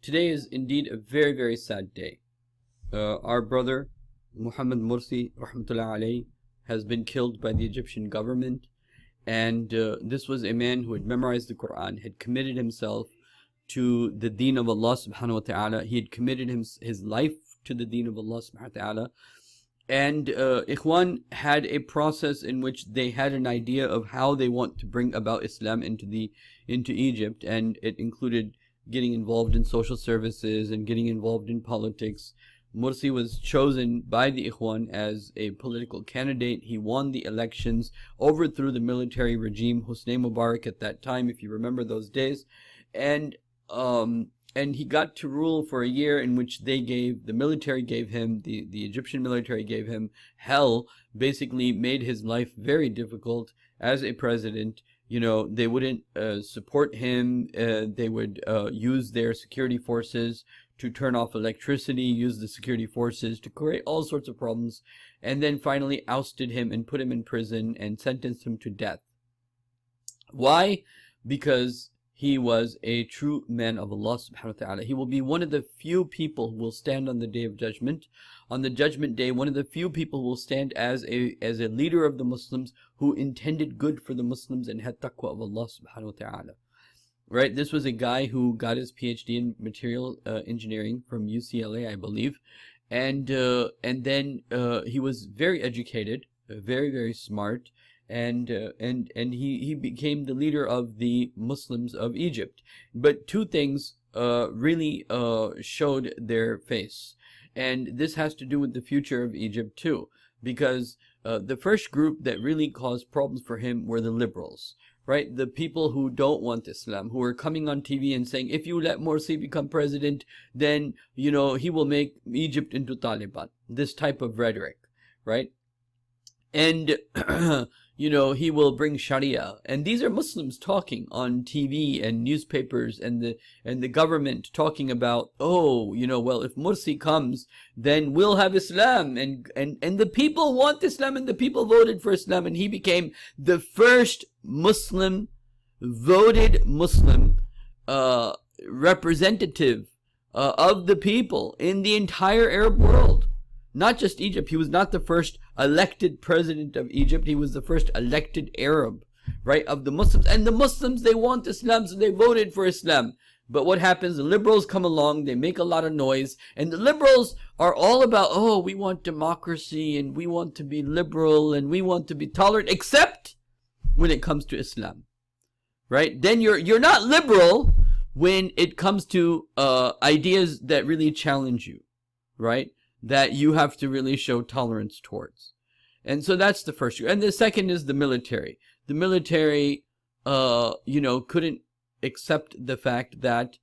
Today is indeed a very, very sad day. Our brother, Muhammad Morsi, rahmatullah alayhi, has been killed by the Egyptian government. And this was a man who had memorized the Quran, had committed himself to the deen of Allah subhanahu wa ta'ala. He had committed his life to the deen of Allah subhanahu wa ta'ala. And Ikhwan had a process in which they had an idea of how they want to bring about Islam into Egypt, and it included getting involved in social services and getting involved in politics. Morsi was chosen by the Ikhwan as a political candidate. He won the elections, overthrew the military regime, Hosni Mubarak at that time, if you remember those days, and he got to rule for a year in which the military gave him, the Egyptian military gave him hell, basically made his life very difficult as a president. You know, they wouldn't support him. They would use their security forces to turn off electricity, use the security forces to create all sorts of problems, and then finally ousted him and put him in prison and sentenced him to death. Why? Because he was a true man of Allah subhanahu wa ta'ala. He will be one of the few people who will stand on the Day of Judgment. On the Judgment Day, one of the few people who will stand as a leader of the Muslims who intended good for the Muslims and had taqwa of Allah subhanahu wa ta'ala. Right? This was a guy who got his PhD in material engineering from UCLA, I believe. And then he was very educated, very, very smart. And he became the leader of the Muslims of Egypt. But two things really showed their face, and this has to do with the future of Egypt too, because the first group that really caused problems for him were the liberals, right? The people who don't want Islam, who are coming on TV and saying, if you let Morsi become president, then, you know, he will make Egypt into Taliban. This type of rhetoric, right? And you know, he will bring Sharia. And these are Muslims talking on TV and newspapers, and the government talking about, oh, you know, well, if Morsi comes, then we'll have Islam, and the people want Islam, and the people voted for Islam, and he became the first Muslim, voted Muslim representative of the people in the entire Arab world. Not just Egypt. He was not the first elected president of Egypt. He was the first elected Arab, right, of the Muslims. And the Muslims, they want Islam, so they voted for Islam. But what happens? The liberals come along, they make a lot of noise, and the liberals are all about, oh, we want democracy, and we want to be liberal, and we want to be tolerant, except when it comes to Islam, right? Then you're not liberal when it comes to ideas that really challenge you, right? That you have to really show tolerance towards. And so that's the first group. And the second is the military. The military, you know, couldn't accept the fact that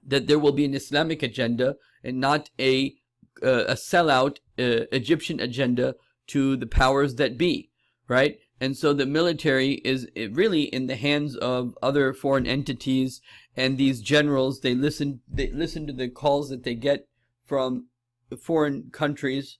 there will be an Islamic agenda and not a sellout Egyptian agenda to the powers that be, right? And so the military is really in the hands of other foreign entities, and these generals, they listen to the calls that they get from foreign countries.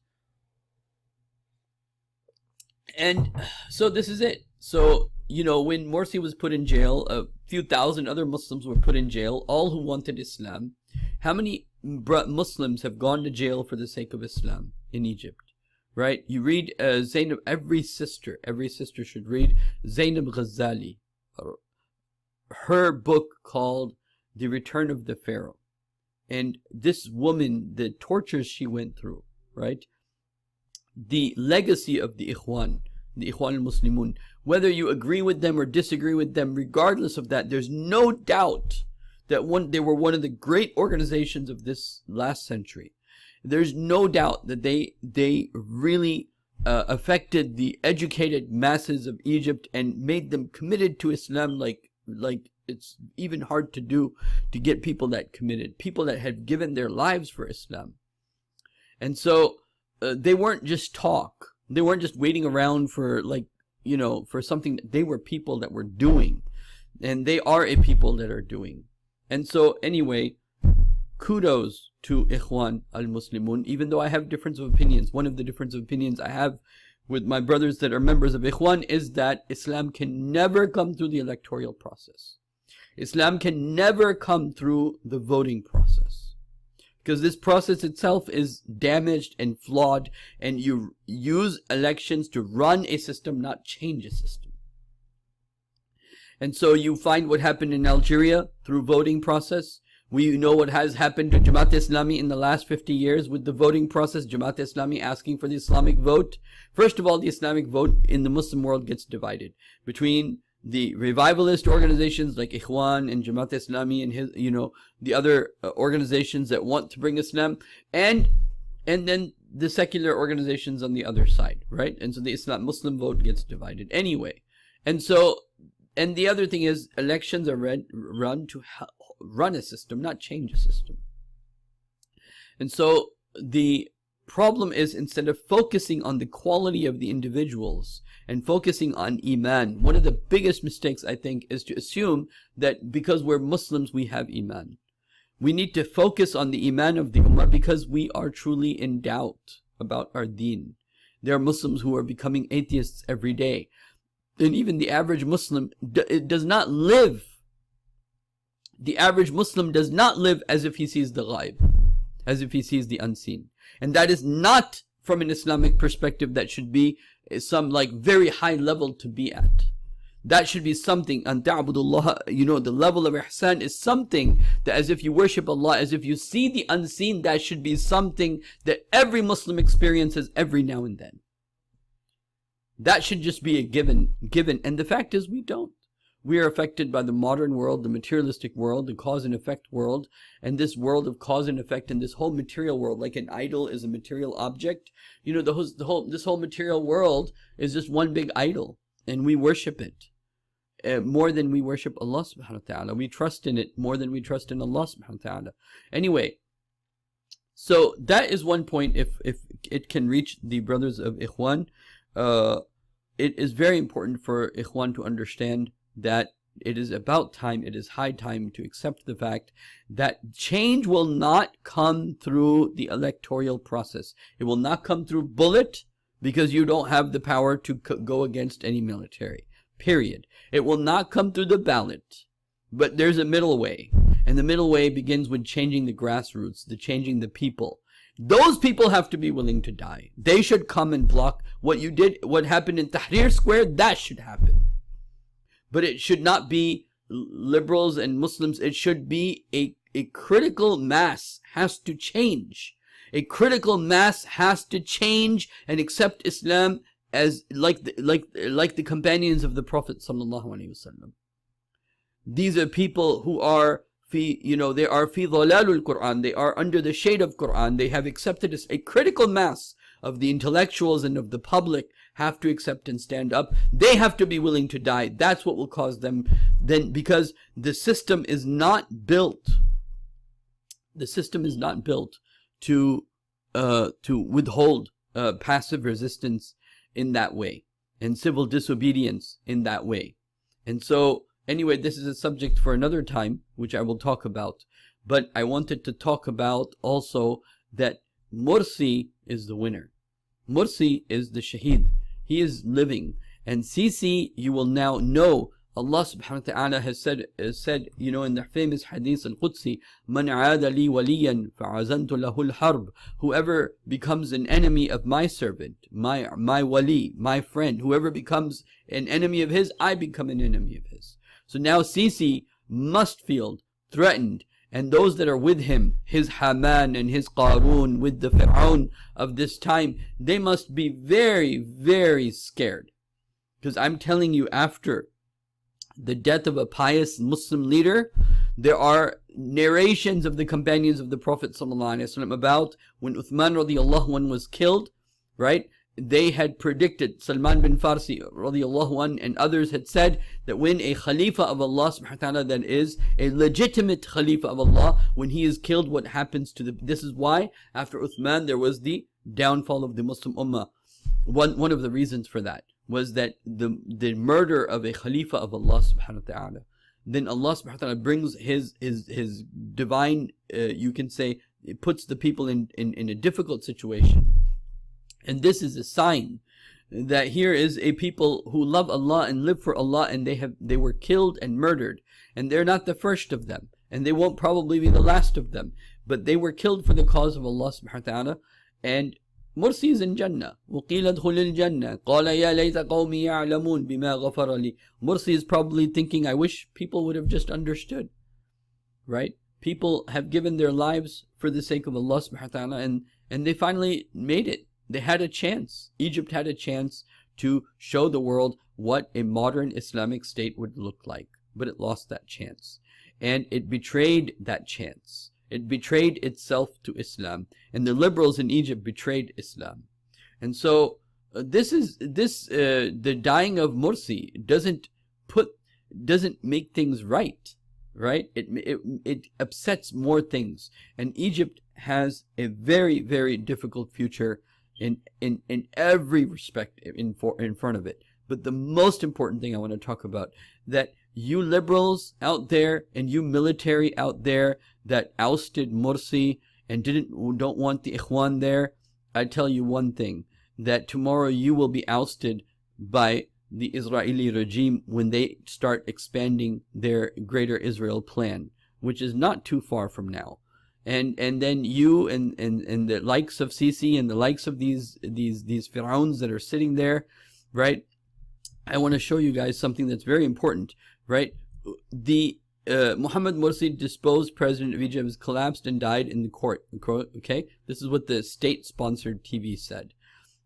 And so this is it. So, you know, when Morsi was put in jail, a few thousand other Muslims were put in jail, all who wanted Islam. How many Muslims have gone to jail for the sake of Islam in Egypt, right? You read Zainab, every sister should read Zainab Ghazali, her book called The Return of the Pharaoh. And this woman, the tortures she went through, right? The legacy of the Ikhwan al-Muslimun, whether you agree with them or disagree with them, regardless of that, there's no doubt that they were one of the great organizations of this last century. There's no doubt that they really affected the educated masses of Egypt and made them committed to Islam like it's even hard to do, to get people that committed, people that had given their lives for Islam. And so they weren't just talk. They weren't just waiting around for, like, you know, for something. They were people that were doing, and they are a people that are doing. And so anyway, kudos to Ikhwan al-Muslimun, even though I have difference of opinions. One of the difference of opinions I have with my brothers that are members of Ikhwan is that Islam can never come through the electoral process. Islam can never come through the voting process, because this process itself is damaged and flawed, and you use elections to run a system, not change a system. And so you find what happened in Algeria through voting process. We know what has happened to Jamaat Islami in the last 50 years with the voting process. Jamaat Islami asking for the Islamic vote. First of all, the Islamic vote in the Muslim world gets divided between the revivalist organizations like Ikhwan and Jamaat Islami and his, the other organizations that want to bring Islam, and then the secular organizations on the other side, right? And so the Muslim vote gets divided anyway. And the other thing is, elections are run to run a system, not change a system. And so the problem is, instead of focusing on the quality of the individuals and focusing on Iman, one of the biggest mistakes, I think, is to assume that because we're Muslims, we have Iman. We need to focus on the Iman of the Ummah, because we are truly in doubt about our deen. There are Muslims who are becoming atheists every day. And even the average Muslim does not live. The average Muslim does not live as if he sees the ghaib, as if he sees the unseen. And that is not, from an Islamic perspective, that should be some very high level to be at. That should be something, an ta'budullah, the level of ihsan is something that, as if you worship Allah, as if you see the unseen, that should be something that every Muslim experiences every now and then. That should just be a given. And the fact is, we don't. We are affected by the modern world, the materialistic world, the cause and effect world, and this world of cause and effect, and this whole material world, like an idol is a material object. This whole material world is just one big idol, and we worship it more than we worship Allah subhanahu wa ta'ala. We trust in it more than we trust in Allah subhanahu wa ta'ala. Anyway, so that is one point. If it can reach the brothers of Ikhwan, it is very important for Ikhwan to understand that it is about time, it is high time to accept the fact that change will not come through the electoral process. It will not come through bullet, because you don't have the power to go against any military, period. It will not come through the ballot, but there's a middle way. And the middle way begins with changing the grassroots, changing the people. Those people have to be willing to die. They should come and block what you did, what happened in Tahrir Square. That should happen. But it should not be liberals and Muslims. It should be a critical mass has to change. A critical mass has to change and accept Islam as like the companions of the Prophet sallallahu alaihi wasallam. These are people who are they are fi dhalalul Quran. They are under the shade of Quran. They have accepted a critical mass of the intellectuals and of the public have to accept and stand up. They have to be willing to die. That's what will cause them then, because the system is not built. The system is not built to withhold passive resistance in that way, and civil disobedience in that way. And so, anyway, this is a subject for another time, which I will talk about. But I wanted to talk about also that Morsi is the winner. Morsi is the Shaheed. He is living. And Sisi, you will now know, Allah subhanahu wa ta'ala has said, in the famous hadith al-Qudsi, Man aada li waliyan fa'azantu lahu al-harb. Whoever becomes an enemy of my servant, my wali, my friend, whoever becomes an enemy of his, I become an enemy of his. So now Sisi must feel threatened, and those that are with him, his Haman and his Qarun, with the Fir'aun of this time, they must be very, very scared. Because I'm telling you, after the death of a pious Muslim leader, there are narrations of the companions of the Prophet ﷺ about when Uthman radiallahu anhu was killed, right? They had predicted, Salman bin Farsi radiallahu anhu and others had said that when a Khalifa of Allah subhanahu wa ta'ala, that is a legitimate Khalifa of Allah, when he is killed, what happens to this is why after Uthman there was the downfall of the Muslim Ummah. One of the reasons for that was that the murder of a Khalifa of Allah subhanahu wa ta'ala. Then Allah subhanahu wa ta'ala brings his divine, you can say, it puts the people in a difficult situation. And this is a sign that here is a people who love Allah and live for Allah, and they were killed and murdered, and they're not the first of them, and they won't probably be the last of them, but they were killed for the cause of Allah subhanahu wa ta'ala. And Morsi is in Jannah. وَقِيلَ ادْخُلِ الْجَنَّةِ قَالَ يَا لَيْتَ قَوْمِي يَعْلَمُونَ بِمَا غَفَرَ لِي. Morsi is probably thinking, I wish people would have just understood, right? People have given their lives for the sake of Allah subhanahu wa ta'ala, and they finally made it. They had a chance. Egypt had a chance to show the world what a modern Islamic state would look like, but it lost that chance, and it betrayed that chance. It betrayed itself to Islam, and the liberals in Egypt betrayed Islam. And so the dying of Morsi doesn't make things right, right? It upsets more things, and Egypt has a very, very difficult future in every respect in front of it. But the most important thing I want to talk about, that you liberals out there and you military out there that ousted Morsi and don't want the Ikhwan there, I tell you one thing, that tomorrow you will be ousted by the Israeli regime when they start expanding their Greater Israel plan, which is not too far from now. And then you and the likes of Sisi and the likes of these Fir'auns that are sitting there, right? I want to show you guys something that's very important, right? The Mohammed Morsi, deposed president of Egypt, has collapsed and died in the court. Okay, this is what the state-sponsored TV said.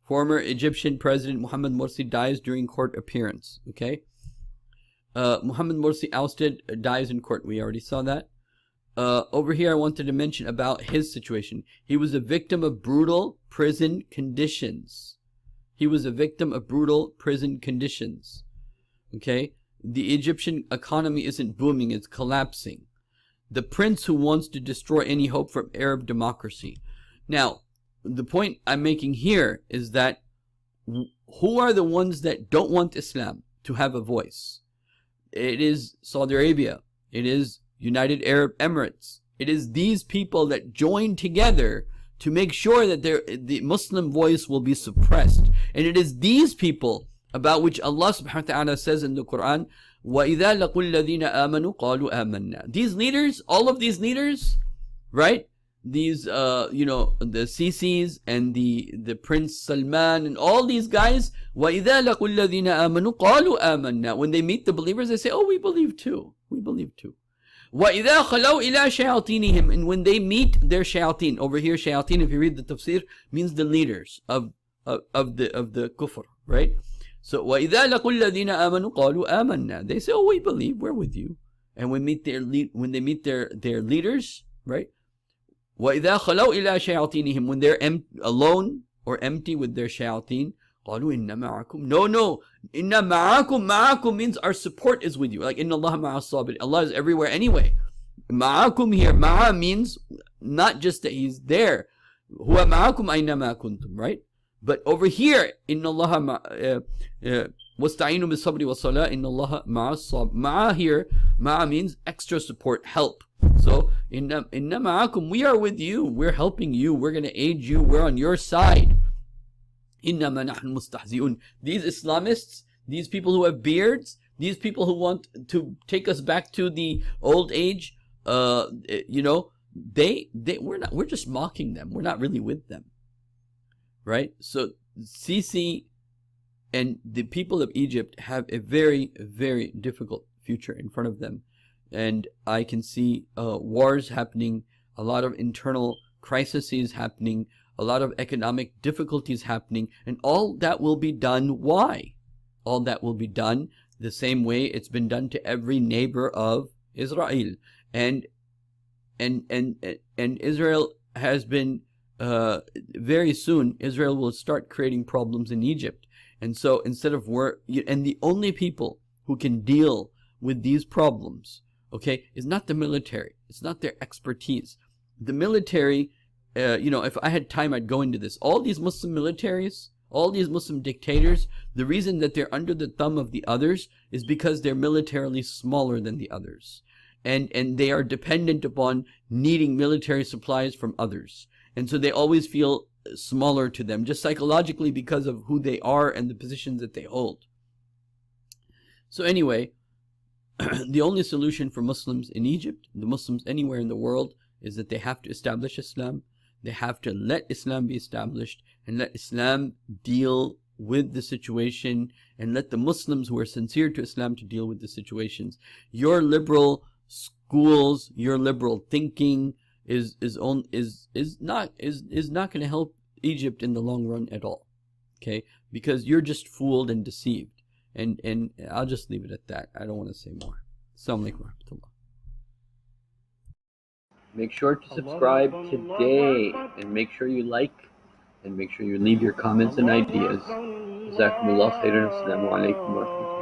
Former Egyptian President Mohammed Morsi dies during court appearance. Okay, Mohammed Morsi ousted, dies in court. We already saw that. Over here, I wanted to mention about his situation. He was a victim of brutal prison conditions. He was a victim of brutal prison conditions. Okay? The Egyptian economy isn't booming, it's collapsing. The prince who wants to destroy any hope from Arab democracy. Now, the point I'm making here is that who are the ones that don't want Islam to have a voice? It is Saudi Arabia. It is United Arab Emirates. It is these people that join together to make sure that the Muslim voice will be suppressed. And it is these people about which Allah subhanahu wa ta'ala says in the Quran, وَإِذَا لَقُوا الَّذِينَ آمَنُوا قَالُوا آمَنَّا. These leaders, all of these leaders, right? These, the Sisis and the Prince Salman and all these guys, وَإِذَا لَقُوا الَّذِينَ آمَنُوا قَالُوا آمَنَّا. When they meet the believers, they say, oh, we believe too. We believe too. وَإِذَا خَلَوْا إِلَى شَيَاطِينِهِمْ. And when they meet their shayateen, over here shayateen, if you read the tafsir, means the leaders of the kufr, right? So وَإِذَا لَقُوا الَّذِينَ آمَنُوا قَالُوا آمَنَّا. They say, oh, we believe, we're with you. And when they meet their leaders, right? وَإِذَا خَلَوْا إِلَى شَيَاطِينِهِمْ. When they're alone or empty with their shayateen, قَالُوا إِنَّ مَعَكُمْ. No. إِنَّ مَعَكُمْ. مَعَكُمْ means our support is with you. Like, إِنَّ اللَّهَ مَعَ الصَّابِرِينَ. Allah is everywhere anyway. مَعَكُمْ here. مَعَ means not just that He's there. هُوَ مَعَكُمْ أَيْنَمَا كُنْتُمْ, right? But over here, إِنَّ اللَّهَ وَاسْتَعِينُوا بِالصَّبْرِ وَالصَّلَاةِ إِنَّ اللَّهَ مَعَ الصَّابِرِينَ. مَعَ here, مَعَ means extra support, help. So, إِنَّ مَعَكُمْ, we are with you. We're helping you. We're going to aid you. We're on your side. إِنَّمَا نَحْنُ مُسْتَهْزِئُونَ. These Islamists, these people who have beards, these people who want to take us back to the old age, we're just mocking them. We're not really with them. Right? So Sisi and the people of Egypt have a very, very difficult future in front of them. And I can see wars happening, a lot of internal crises happening, a lot of economic difficulties happening, and all that will be done. Why? All that will be done the same way it's been done to every neighbor of Israel. And Israel has been very soon, Israel will start creating problems in Egypt. And so instead of and the only people who can deal with these problems, okay, is not the military. It's not their expertise. The military, if I had time, I'd go into this. All these Muslim militaries, all these Muslim dictators, the reason that they're under the thumb of the others is because they're militarily smaller than the others. And they are dependent upon needing military supplies from others. And so they always feel smaller to them, just psychologically because of who they are and the positions that they hold. So anyway, the only solution for Muslims in Egypt, the Muslims anywhere in the world, is that they have to establish Islam. They have to let Islam be established and let Islam deal with the situation, and let the Muslims who are sincere to Islam to deal with the situations. Your liberal schools, your liberal thinking is not going to help Egypt in the long run at all. Okay, because you're just fooled and deceived. And I'll just leave it at that. I don't want to say more. Assalamu alaikum wa rahmatullah. Make sure to subscribe today, and make sure you like, and make sure you leave your comments and ideas. Jazakumullah khairan. Assalamu alaikum wa rahmatullah.